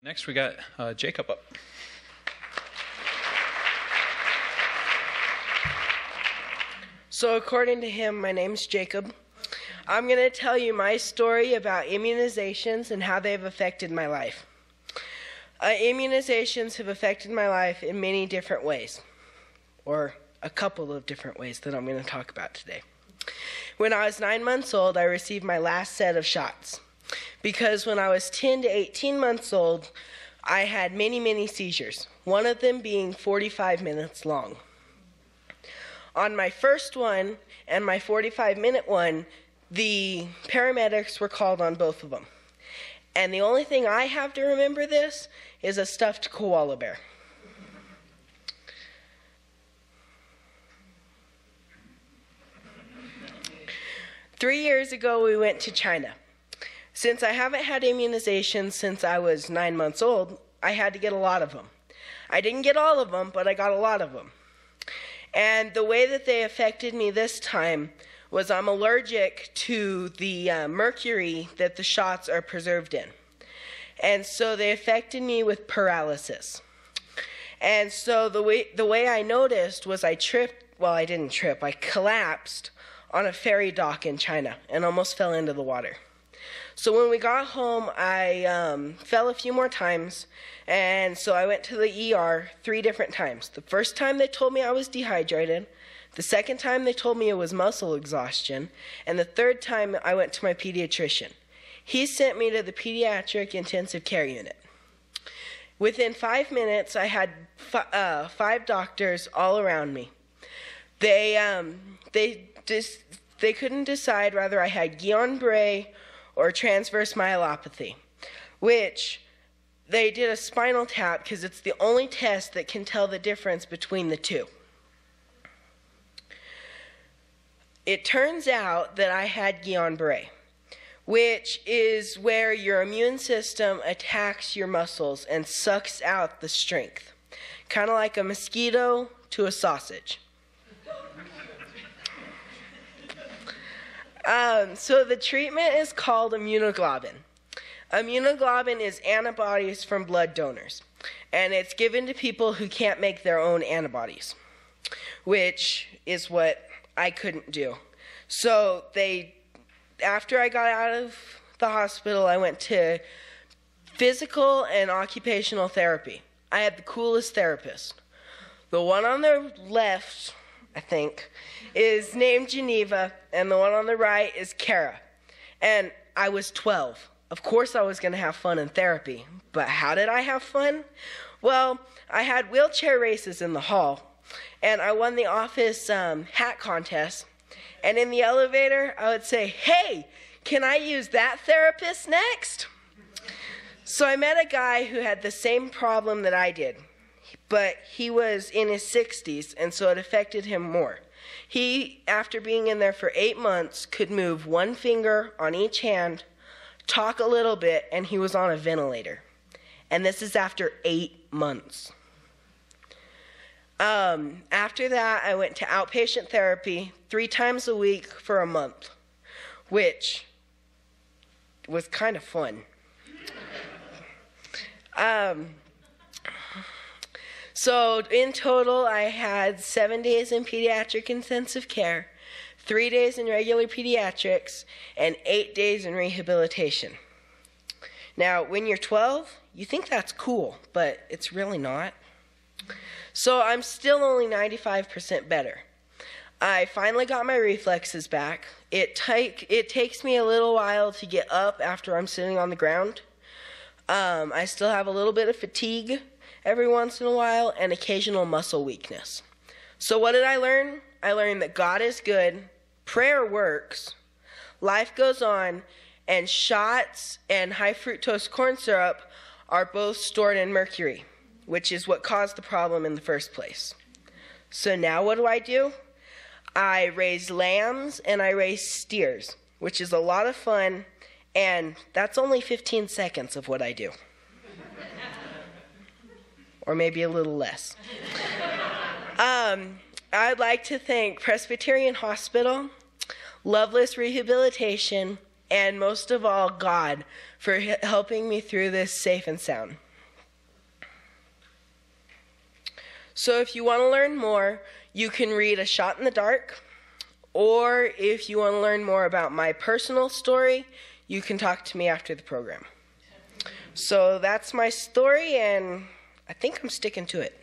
Next, we got Jacob up. So according to him, my name's Jacob. I'm going to tell you my story about immunizations and how they've affected my life. Immunizations have affected my life in many different ways, or a couple of different ways that I'm going to talk about today. When I was 9 months old, I received my last set of shots, because when I was 10 to 18 months old, I had many seizures, one of them being 45 minutes long. On my first one and my 45-minute one, the paramedics were called on both of them. And the only thing I have to remember this is a stuffed koala bear. Three years ago, we went to China. Since I haven't had immunizations since I was 9 months old, I had to get a lot of them. I didn't get all of them, but I got a lot of them. And the way that they affected me this time was I'm allergic to the mercury that the shots are preserved in. And so they affected me with paralysis. And so the way I noticed was I didn't trip, I collapsed on a ferry dock in China and almost fell into the water. So when we got home, I fell a few more times, and so I went to the ER 3 different times. The first time they told me I was dehydrated, the second time they told me it was muscle exhaustion, and the third time I went to my pediatrician. He sent me to the pediatric intensive care unit. Within 5 minutes, I had 5 doctors all around me. They couldn't decide whether I had Guillain-Barre or transverse myelopathy, which they did a spinal tap because it's the only test that can tell the difference between the two. It turns out that I had Guillain-Barre, which is where your immune system attacks your muscles and sucks out the strength, kind of like a mosquito to a sausage. So the treatment is called immunoglobulin. Immunoglobulin is antibodies from blood donors, and it's given to people who can't make their own antibodies, which is what I couldn't do. So after I got out of the hospital, I went to physical and occupational therapy. I had the coolest therapist. The one on the left, I think, is named Geneva, and the one on the right is Kara. And I was 12. Of course I was going to have fun in therapy, but how did I have fun? Well, I had wheelchair races in the hall, and I won the office hat contest. And in the elevator, I would say, "Hey, can I use that therapist next?" So I met a guy who had the same problem that I did, but he was in his 60s, and so it affected him more. He, after being in there for 8 months, could move one finger on each hand, talk a little bit, and he was on a ventilator. And this is after 8 months. After that, I went to outpatient therapy 3 times a week for a month, which was kind of fun. So in total, I had 7 days in pediatric intensive care, 3 days in regular pediatrics, and 8 days in rehabilitation. Now, when you're 12, you think that's cool, but it's really not. So I'm still only 95% better. I finally got my reflexes back. It takes me a little while to get up after I'm sitting on the ground. I still have a little bit of fatigue every once in a while and occasional muscle weakness. So what did I learn? I learned that God is good, prayer works, life goes on, and shots and high fructose corn syrup are both stored in mercury, which is what caused the problem in the first place. So now what do? I raise lambs and I raise steers, which is a lot of fun, and that's only 15 seconds of what I do. Or maybe a little less. I'd like to thank Presbyterian Hospital, Loveless Rehabilitation, and most of all, God, for helping me through this safe and sound. So if you want to learn more, you can read A Shot in the Dark, or if you want to learn more about my personal story, you can talk to me after the program. So that's my story, and I think I'm sticking to it.